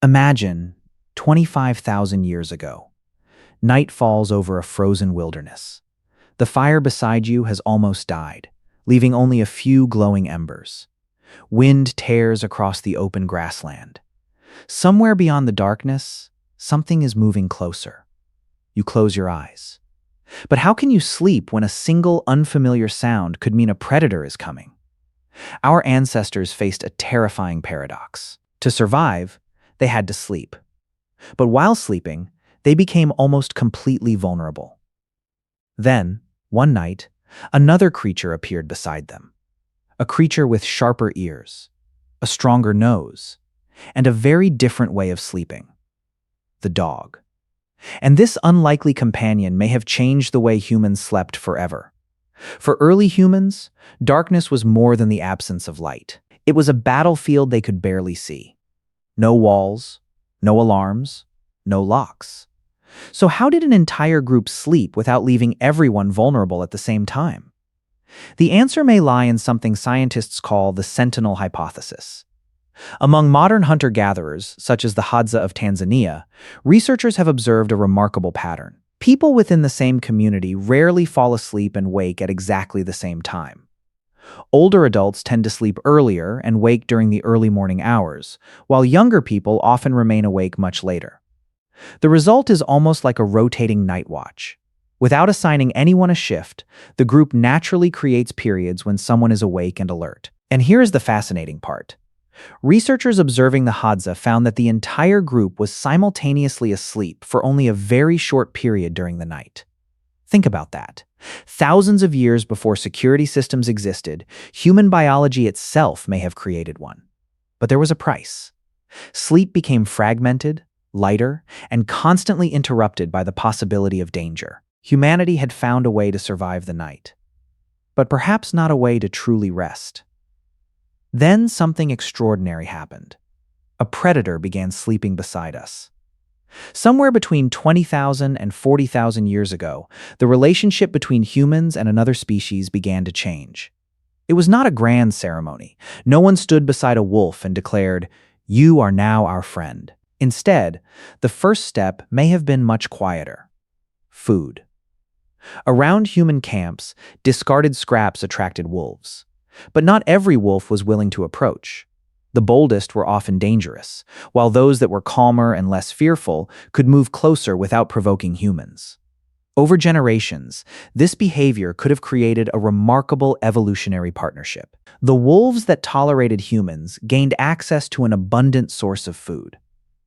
Imagine 25,000 years ago. Night falls over a frozen wilderness. The fire beside you has almost died, leaving only a few glowing embers. Wind tears across the open grassland. Somewhere beyond the darkness, something is moving closer. You close your eyes. But how can you sleep when a single unfamiliar sound could mean a predator is coming? Our ancestors faced a terrifying paradox. To survive, they had to sleep. But while sleeping, they became almost completely vulnerable. Then, one night, another creature appeared beside them. A creature with sharper ears, a stronger nose, and a very different way of sleeping. The dog. And this unlikely companion may have changed the way humans slept forever. For early humans, darkness was more than the absence of light. It was a battlefield they could barely see. No walls, no alarms, no locks. So how did an entire group sleep without leaving everyone vulnerable at the same time? The answer may lie in something scientists call the sentinel hypothesis. Among modern hunter-gatherers, such as the Hadza of Tanzania, researchers have observed a remarkable pattern. People within the same community rarely fall asleep and wake at exactly the same time. Older adults tend to sleep earlier and wake during the early morning hours, while younger people often remain awake much later. The result is almost like a rotating night watch. Without assigning anyone a shift, the group naturally creates periods when someone is awake and alert. And here is the fascinating part. Researchers observing the Hadza found that the entire group was simultaneously asleep for only a very short period during the night. Think about that. Thousands of years before security systems existed, human biology itself may have created one. But there was a price. Sleep became fragmented, lighter, and constantly interrupted by the possibility of danger. Humanity had found a way to survive the night, but perhaps not a way to truly rest. Then something extraordinary happened. A predator began sleeping beside us. Somewhere between 20,000 and 40,000 years ago, the relationship between humans and another species began to change. It was not a grand ceremony. No one stood beside a wolf and declared, "You are now our friend." Instead, the first step may have been much quieter. Food. Around human camps, discarded scraps attracted wolves. But not every wolf was willing to approach. The boldest were often dangerous, while those that were calmer and less fearful could move closer without provoking humans. Over generations, this behavior could have created a remarkable evolutionary partnership. The wolves that tolerated humans gained access to an abundant source of food.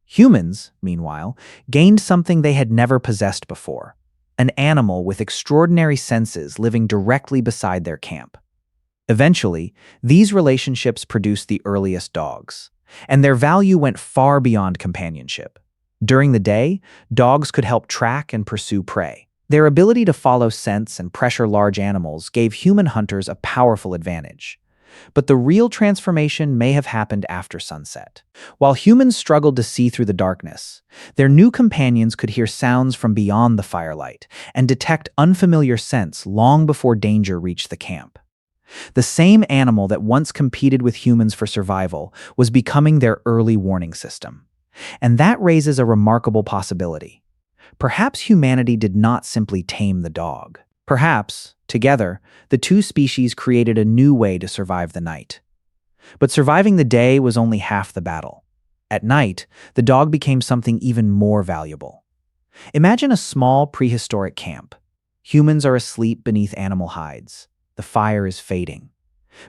Humans, meanwhile, gained something they had never possessed before, an animal with extraordinary senses living directly beside their camp. Eventually, these relationships produced the earliest dogs, and their value went far beyond companionship. During the day, dogs could help track and pursue prey. Their ability to follow scents and pressure large animals gave human hunters a powerful advantage. But the real transformation may have happened after sunset. While humans struggled to see through the darkness, their new companions could hear sounds from beyond the firelight and detect unfamiliar scents long before danger reached the camp. The same animal that once competed with humans for survival was becoming their early warning system. And that raises a remarkable possibility. Perhaps humanity did not simply tame the dog. Perhaps, together, the two species created a new way to survive the night. But surviving the day was only half the battle. At night, the dog became something even more valuable. Imagine a small prehistoric camp. Humans are asleep beneath animal hides. The fire is fading.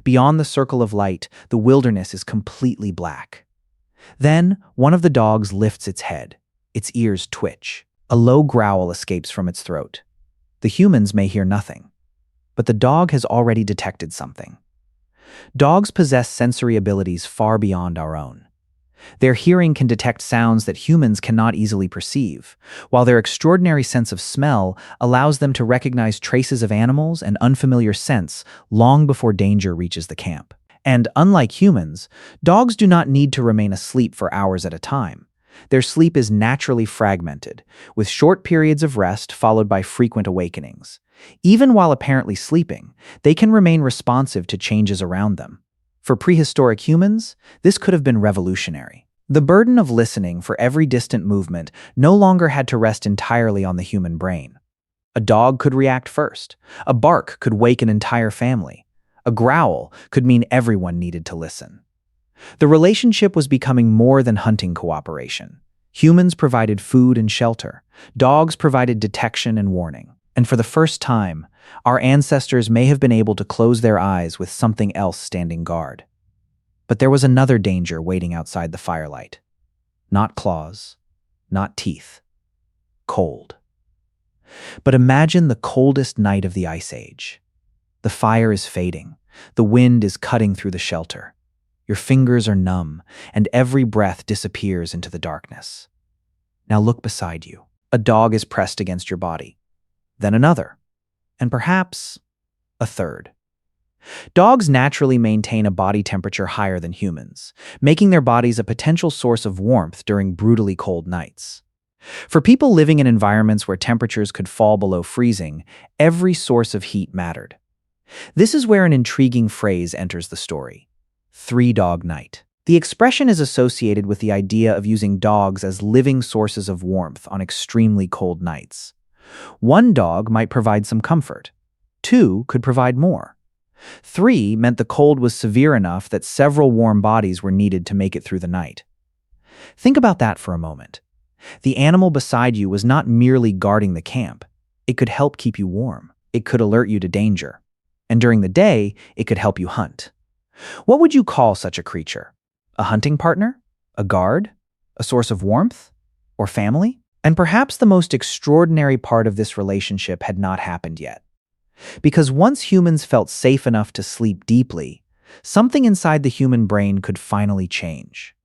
Beyond the circle of light, the wilderness is completely black. Then, one of the dogs lifts its head. Its ears twitch. A low growl escapes from its throat. The humans may hear nothing, but the dog has already detected something. Dogs possess sensory abilities far beyond our own. Their hearing can detect sounds that humans cannot easily perceive, while their extraordinary sense of smell allows them to recognize traces of animals and unfamiliar scents long before danger reaches the camp. And unlike humans, dogs do not need to remain asleep for hours at a time. Their sleep is naturally fragmented, with short periods of rest followed by frequent awakenings. Even while apparently sleeping, they can remain responsive to changes around them. For prehistoric humans, this could have been revolutionary. The burden of listening for every distant movement no longer had to rest entirely on the human brain. A dog could react first. A bark could wake an entire family. A growl could mean everyone needed to listen. The relationship was becoming more than hunting cooperation. Humans provided food and shelter. Dogs provided detection and warning. And for the first time, our ancestors may have been able to close their eyes with something else standing guard. But there was another danger waiting outside the firelight. Not claws, not teeth. Cold. But imagine the coldest night of the Ice Age. The fire is fading. The wind is cutting through the shelter. Your fingers are numb, and every breath disappears into the darkness. Now look beside you. A dog is pressed against your body. Then another. And perhaps a third. Dogs naturally maintain a body temperature higher than humans, making their bodies a potential source of warmth during brutally cold nights. For people living in environments where temperatures could fall below freezing, every source of heat mattered. This is where an intriguing phrase enters the story: three-dog night. The expression is associated with the idea of using dogs as living sources of warmth on extremely cold nights. One dog might provide some comfort. Two could provide more. Three meant the cold was severe enough that several warm bodies were needed to make it through the night. Think about that for a moment. The animal beside you was not merely guarding the camp. It could help keep you warm. It could alert you to danger. And during the day, it could help you hunt. What would you call such a creature? A hunting partner? A guard? A source of warmth? Or family? And perhaps the most extraordinary part of this relationship had not happened yet. Because once humans felt safe enough to sleep deeply, something inside the human brain could finally change.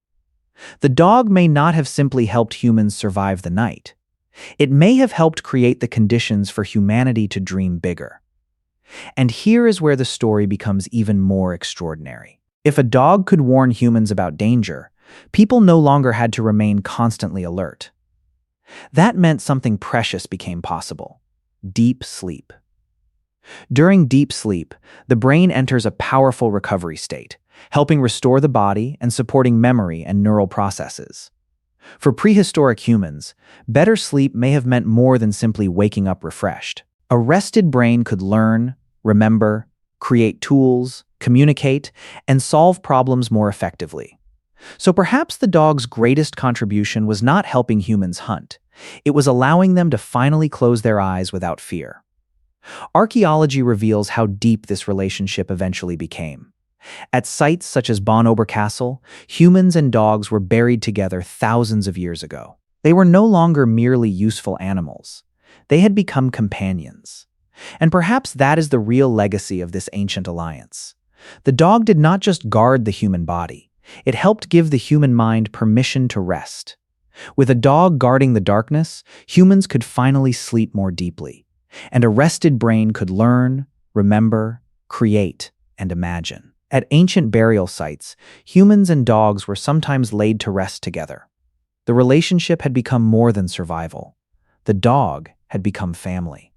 The dog may not have simply helped humans survive the night. It may have helped create the conditions for humanity to dream bigger. And here is where the story becomes even more extraordinary. If a dog could warn humans about danger, people no longer had to remain constantly alert. That meant something precious became possible: deep sleep. During deep sleep, the brain enters a powerful recovery state, helping restore the body and supporting memory and neural processes. For prehistoric humans, better sleep may have meant more than simply waking up refreshed. A rested brain could learn, remember, create tools, communicate, and solve problems more effectively. So perhaps the dog's greatest contribution was not helping humans hunt. It was allowing them to finally close their eyes without fear. Archaeology reveals how deep this relationship eventually became. At sites such as Bon Ober Castle, humans and dogs were buried together thousands of years ago. They were no longer merely useful animals. They had become companions. And perhaps that is the real legacy of this ancient alliance. The dog did not just guard the human body. It helped give the human mind permission to rest. With a dog guarding the darkness, humans could finally sleep more deeply. And a rested brain could learn, remember, create, and imagine. At ancient burial sites, humans and dogs were sometimes laid to rest together. The relationship had become more than survival. The dog had become family.